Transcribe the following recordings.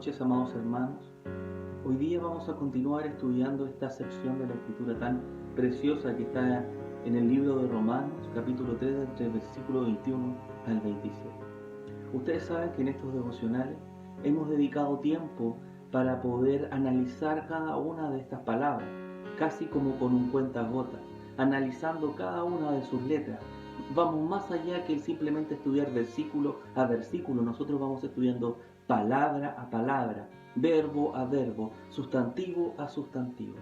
noches, amados hermanos. Hoy día vamos a continuar estudiando esta sección de la Escritura tan preciosa que está en el libro de Romanos, capítulo 3, entre el versículo 21 al 27. Ustedes saben que en estos devocionales hemos dedicado tiempo para poder analizar cada una de estas palabras, casi como con un cuentagotas, analizando cada una de sus letras. Vamos más allá que el simplemente estudiar versículo a versículo. Nosotros vamos estudiando palabra a palabra, verbo a verbo, sustantivo a sustantivo.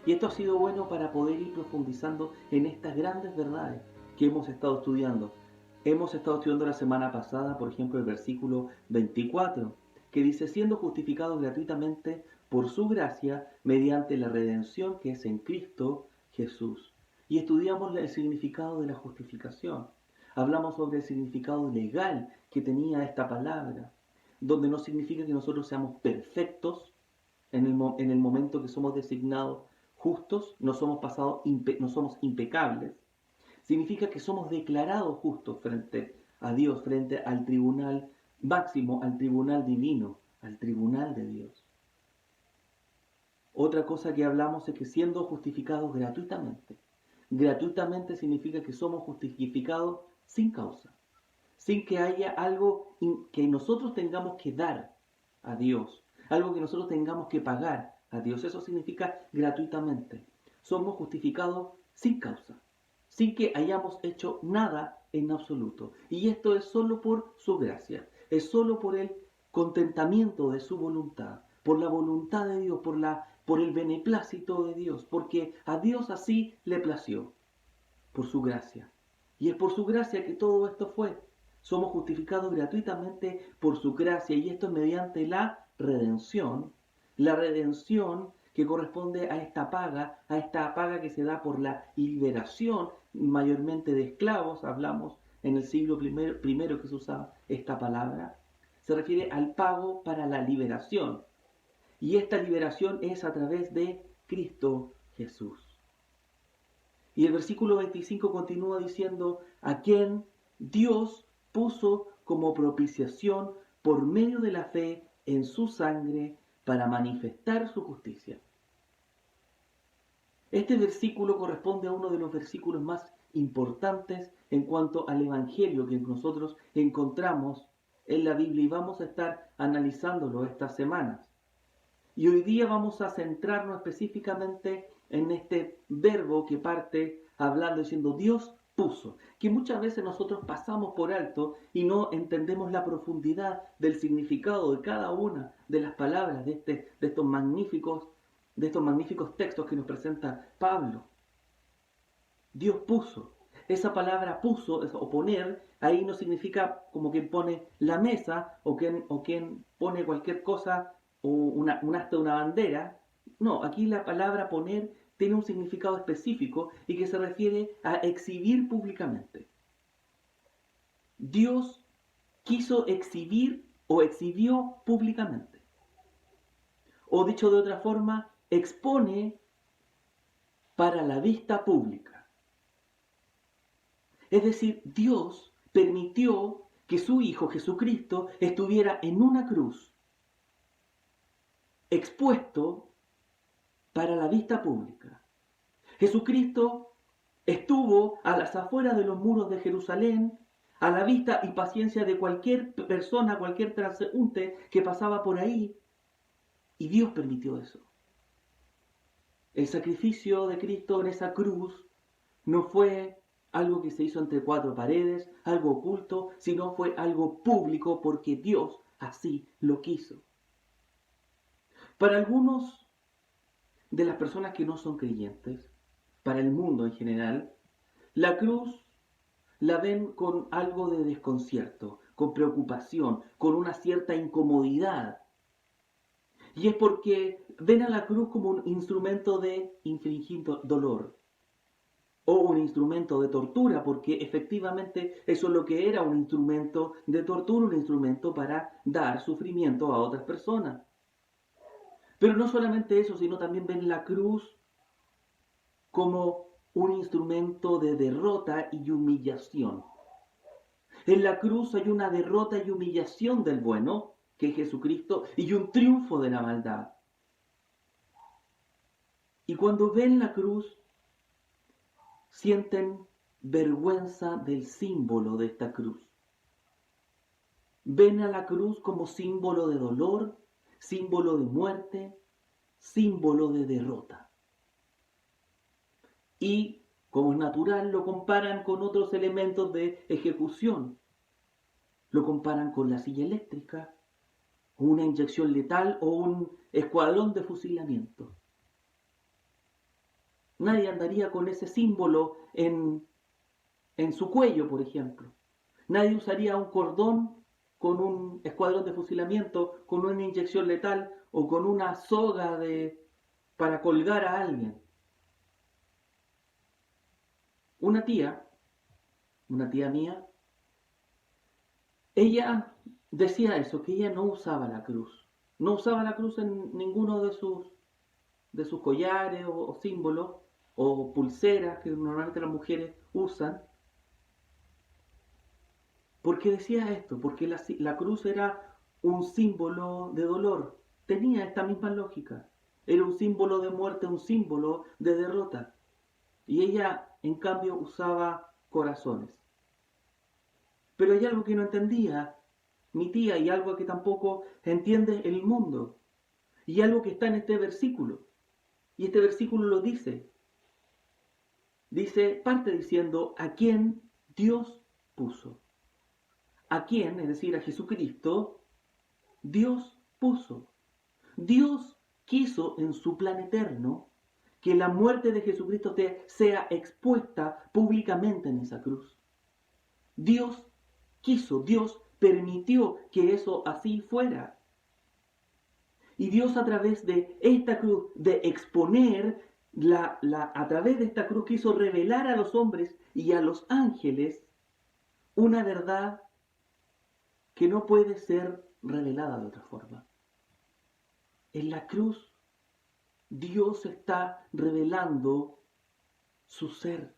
Y esto ha sido bueno para poder ir profundizando en estas grandes verdades que hemos estado estudiando. Hemos estado estudiando la semana pasada, por ejemplo, el versículo 24, que dice, siendo justificados gratuitamente por su gracia mediante la redención que es en Cristo Jesús. Y estudiamos el significado de la justificación. Hablamos sobre el significado legal que tenía esta palabra, donde no significa que nosotros seamos perfectos en el momento que somos designados justos, no somos impecables. Significa que somos declarados justos frente a Dios, frente al tribunal máximo, al tribunal divino, al tribunal de Dios. Otra cosa que hablamos es que siendo justificados gratuitamente. Gratuitamente significa que somos justificados sin causa, sin que haya algo que nosotros tengamos que dar a Dios, algo que nosotros tengamos que pagar a Dios. Eso significa gratuitamente. Somos justificados sin causa, sin que hayamos hecho nada en absoluto. Y esto es solo por su gracia, es solo por el contentamiento de su voluntad, por la voluntad de Dios, por el beneplácito de Dios, porque a Dios así le plació, por su gracia. Y es por su gracia que todo esto fue. Somos justificados gratuitamente por su gracia, y esto es mediante la redención que corresponde a esta paga que se da por la liberación mayormente de esclavos. Hablamos en el siglo primero que se usaba esta palabra. Se refiere al pago para la liberación. Y esta liberación es a través de Cristo Jesús. Y el versículo 25 continúa diciendo, a quien Dios puso como propiciación por medio de la fe en su sangre para manifestar su justicia. Este versículo corresponde a uno de los versículos más importantes en cuanto al Evangelio que nosotros encontramos en la Biblia, y vamos a estar analizándolo estas semanas. Y hoy día vamos a centrarnos específicamente en este verbo que parte hablando, diciendo Dios puso, que muchas veces nosotros pasamos por alto y no entendemos la profundidad del significado de cada una de las palabras de estos magníficos textos que nos presenta Pablo. Dios puso. Esa palabra puso, o poner, ahí no significa como quien pone la mesa o quien pone cualquier cosa o un asta de una bandera. No, aquí la palabra poner tiene un significado específico y que se refiere a exhibir públicamente. Dios quiso exhibir o exhibió públicamente. O dicho de otra forma, expone para la vista pública. Es decir, Dios permitió que su Hijo Jesucristo estuviera en una cruz, expuesto para la vista pública. Jesucristo estuvo a las afueras de los muros de Jerusalén, a la vista y paciencia de cualquier persona, cualquier transeúnte que pasaba por ahí, y Dios permitió eso. El sacrificio de Cristo en esa cruz no fue algo que se hizo entre cuatro paredes, algo oculto, sino fue algo público porque Dios así lo quiso. Para algunos de las personas que no son creyentes, para el mundo en general, la cruz la ven con algo de desconcierto, con preocupación, con una cierta incomodidad. Y es porque ven a la cruz como un instrumento de infligir dolor, o un instrumento de tortura, porque efectivamente eso es lo que era, un instrumento de tortura, un instrumento para dar sufrimiento a otras personas. Pero no solamente eso, sino también ven la cruz como un instrumento de derrota y humillación. En la cruz hay una derrota y humillación del bueno, que es Jesucristo, y un triunfo de la maldad. Y cuando ven la cruz, sienten vergüenza del símbolo de esta cruz. Ven a la cruz como símbolo de dolor, símbolo de muerte, símbolo de derrota. Y, como es natural, lo comparan con otros elementos de ejecución. Lo comparan con la silla eléctrica, una inyección letal o un escuadrón de fusilamiento. Nadie andaría con ese símbolo en su cuello, por ejemplo. Nadie usaría un cordón con un escuadrón de fusilamiento, con una inyección letal o con una soga para colgar a alguien. Una tía mía, ella decía eso, que ella no usaba la cruz. No usaba la cruz en ninguno de sus collares o símbolos o pulseras que normalmente las mujeres usan. ¿Por qué decía esto? Porque la cruz era un símbolo de dolor. Tenía esta misma lógica. Era un símbolo de muerte, un símbolo de derrota. Y ella, en cambio, usaba corazones. Pero hay algo que no entendía mi tía y algo que tampoco entiende el mundo. Y algo que está en este versículo. Y este versículo lo dice. Parte diciendo, ¿a quién Dios puso? ¿A quién? Es decir, a Jesucristo, Dios puso. Dios quiso en su plan eterno que la muerte de Jesucristo sea expuesta públicamente en esa cruz. Dios quiso, Dios permitió que eso así fuera. Y Dios a través de esta cruz, de exponer, a través de esta cruz quiso revelar a los hombres y a los ángeles una verdad que no puede ser revelada de otra forma. En la cruz, Dios está revelando su ser.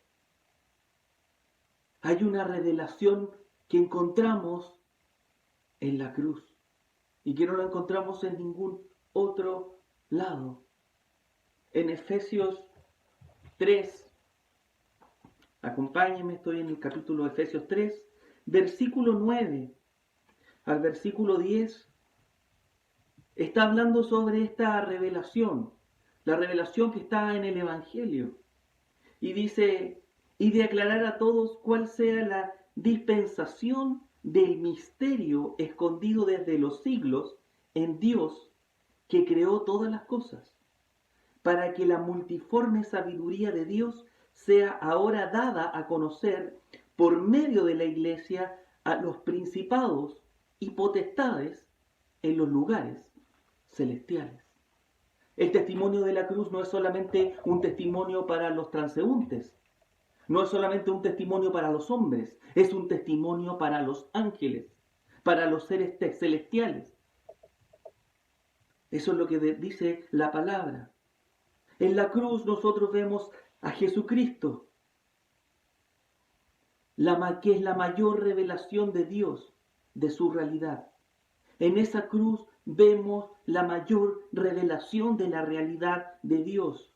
Hay una revelación que encontramos en la cruz y que no la encontramos en ningún otro lado. En Efesios 3, acompáñenme, estoy en el capítulo de Efesios 3, versículo 9 al versículo 10, está hablando sobre esta revelación, la revelación que está en el Evangelio. Y dice, y de aclarar a todos cuál sea la dispensación del misterio escondido desde los siglos en Dios que creó todas las cosas, para que la multiforme sabiduría de Dios sea ahora dada a conocer por medio de la Iglesia a los principados y potestades en los lugares celestiales. El testimonio de la cruz no es solamente un testimonio para los transeúntes, no es solamente un testimonio para los hombres, es un testimonio para los ángeles, para los seres celestiales. Eso es lo que dice la palabra. En la cruz nosotros vemos a Jesucristo, que es la mayor revelación de Dios, de su realidad. En esa cruz vemos la mayor revelación de la realidad de Dios.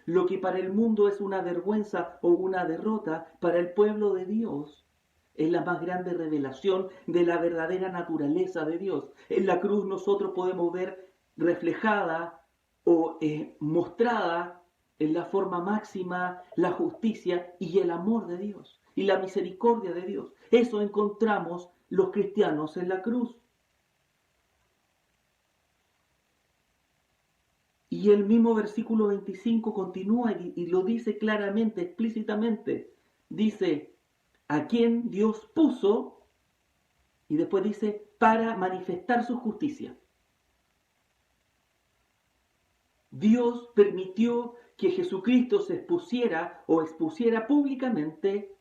Lo que para el mundo es una vergüenza o una derrota, para el pueblo de Dios es la más grande revelación de la verdadera naturaleza de Dios. En la cruz nosotros podemos ver reflejada o mostrada en la forma máxima la justicia y el amor de Dios y la misericordia de Dios. Eso encontramos los cristianos en la cruz. Y el mismo versículo 25 continúa y lo dice claramente, explícitamente. Dice, a quien Dios puso, y después dice, para manifestar su justicia. Dios permitió que Jesucristo se expusiera públicamente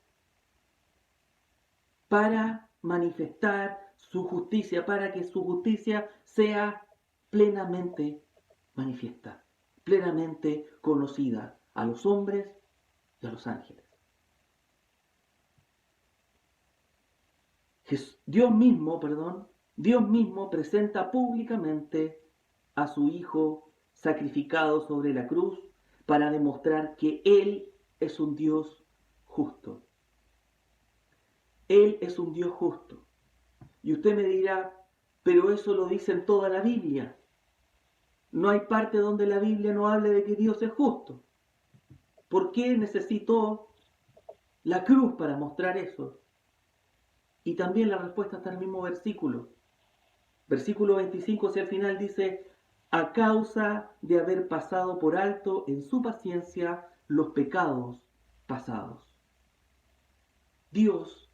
para manifestar su justicia, para que su justicia sea plenamente manifiesta, plenamente conocida a los hombres y a los ángeles. Dios mismo, Dios mismo presenta públicamente a su Hijo sacrificado sobre la cruz para demostrar que Él es un Dios justo. Él es un Dios justo. Y usted me dirá, pero eso lo dice en toda la Biblia. No hay parte donde la Biblia no hable de que Dios es justo. ¿Por qué necesitó la cruz para mostrar eso? Y también la respuesta está en el mismo versículo. Versículo 25 hacia el final dice, a causa de haber pasado por alto en su paciencia los pecados pasados. Dios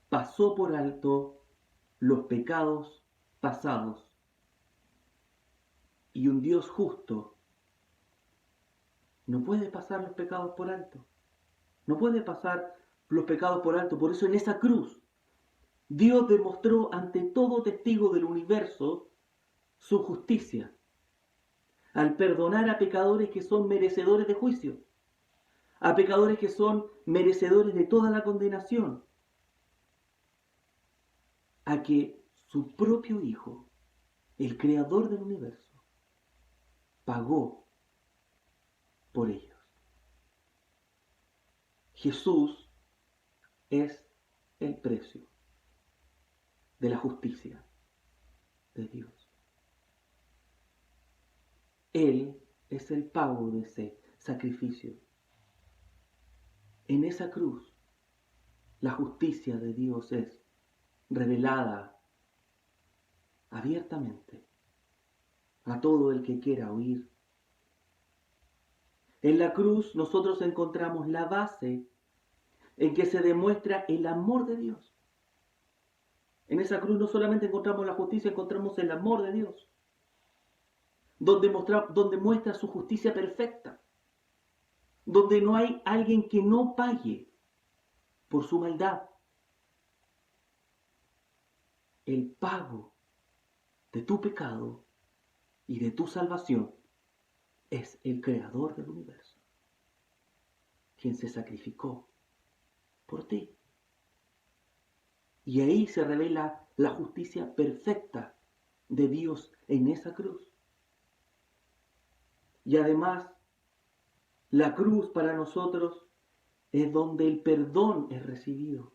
pasó por alto los pecados pasados. Y un Dios justo no puede pasar los pecados por alto. No puede pasar los pecados por alto. Por eso en esa cruz Dios demostró ante todo testigo del universo su justicia al perdonar a pecadores que son merecedores de juicio, a pecadores que son merecedores de toda la condenación, a que su propio Hijo, el creador del universo, pagó por ellos. Jesús es el precio de la justicia de Dios. Él es el pago de ese sacrificio. En esa cruz, la justicia de Dios es revelada abiertamente a todo el que quiera oír. En la cruz nosotros encontramos la base en que se demuestra el amor de Dios. En esa cruz no solamente encontramos la justicia, encontramos el amor de Dios, donde muestra su justicia perfecta, donde no hay alguien que no pague por su maldad. El pago de tu pecado y de tu salvación es el creador del universo, quien se sacrificó por ti. Y ahí se revela la justicia perfecta de Dios en esa cruz. Y además, la cruz para nosotros es donde el perdón es recibido.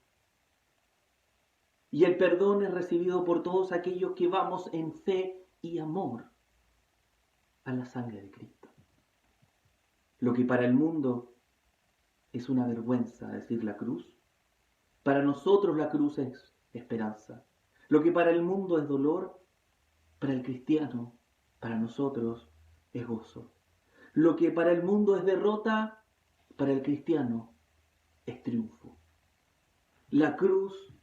Y el perdón es recibido por todos aquellos que vamos en fe y amor a la sangre de Cristo. Lo que para el mundo es una vergüenza decir la cruz, para nosotros la cruz es esperanza. Lo que para el mundo es dolor, para el cristiano, para nosotros es gozo. Lo que para el mundo es derrota, para el cristiano es triunfo. La cruz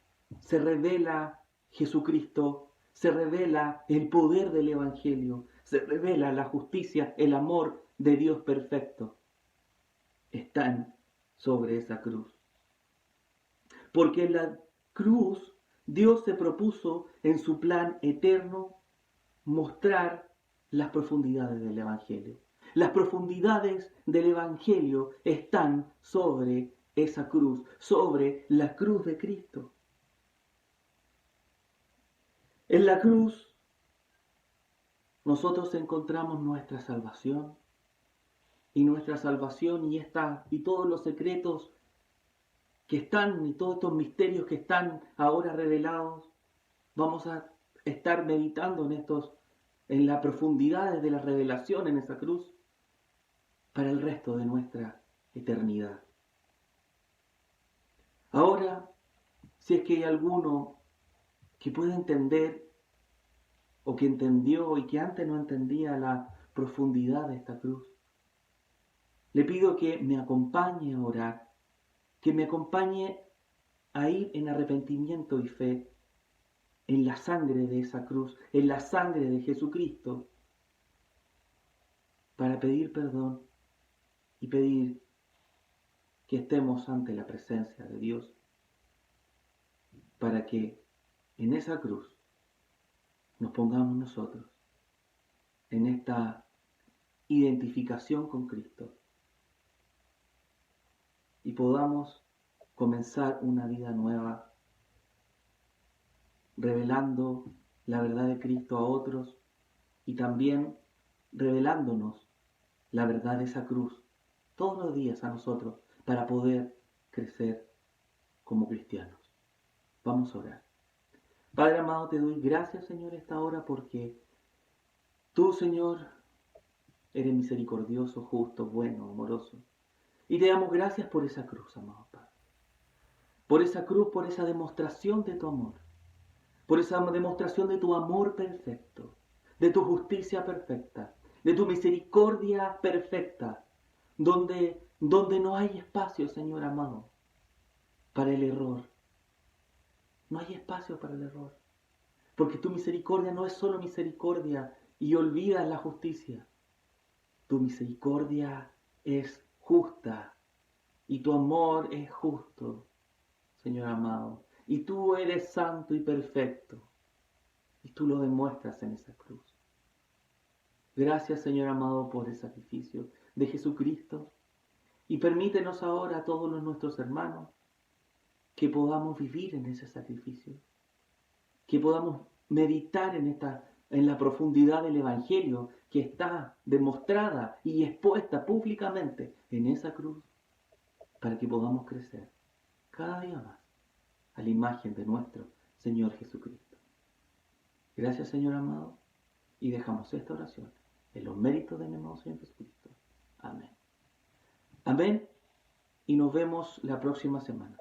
se revela Jesucristo, se revela el poder del Evangelio, se revela la justicia, el amor de Dios perfecto. Están sobre esa cruz. Porque en la cruz Dios se propuso en su plan eterno mostrar las profundidades del Evangelio. Las profundidades del Evangelio están sobre esa cruz, sobre la cruz de Cristo. En la cruz nosotros encontramos nuestra salvación y todos los secretos que están y todos estos misterios que están ahora revelados. Vamos a estar meditando en las profundidades de la revelación en esa cruz para el resto de nuestra eternidad. Ahora, si es que hay alguno que puede entender o que entendió y que antes no entendía la profundidad de esta cruz, le pido que me acompañe a orar, que me acompañe a ir en arrepentimiento y fe en la sangre de esa cruz, en la sangre de Jesucristo, para pedir perdón y pedir que estemos ante la presencia de Dios, para que en esa cruz nos pongamos nosotros en esta identificación con Cristo y podamos comenzar una vida nueva, revelando la verdad de Cristo a otros y también revelándonos la verdad de esa cruz todos los días a nosotros para poder crecer como cristianos. Vamos a orar. Padre amado, te doy gracias, Señor, esta hora porque tú, Señor, eres misericordioso, justo, bueno, amoroso. Y te damos gracias por esa cruz, amado Padre. Por esa cruz, por esa demostración de tu amor. Por esa demostración de tu amor perfecto, de tu justicia perfecta, de tu misericordia perfecta, donde no hay espacio, Señor amado, para el error. No hay espacio para el error. Porque tu misericordia no es solo misericordia y olvidas la justicia. Tu misericordia es justa y tu amor es justo, Señor amado. Y tú eres santo y perfecto. Y tú lo demuestras en esa cruz. Gracias, Señor amado, por el sacrificio de Jesucristo. Y permítenos ahora a todos nuestros hermanos que podamos vivir en ese sacrificio. Que podamos meditar en la profundidad del Evangelio que está demostrada y expuesta públicamente en esa cruz, para que podamos crecer cada día más a la imagen de nuestro Señor Jesucristo. Gracias, Señor amado, y dejamos esta oración en los méritos de mi amado Señor Jesucristo. Amén. Amén, y nos vemos la próxima semana.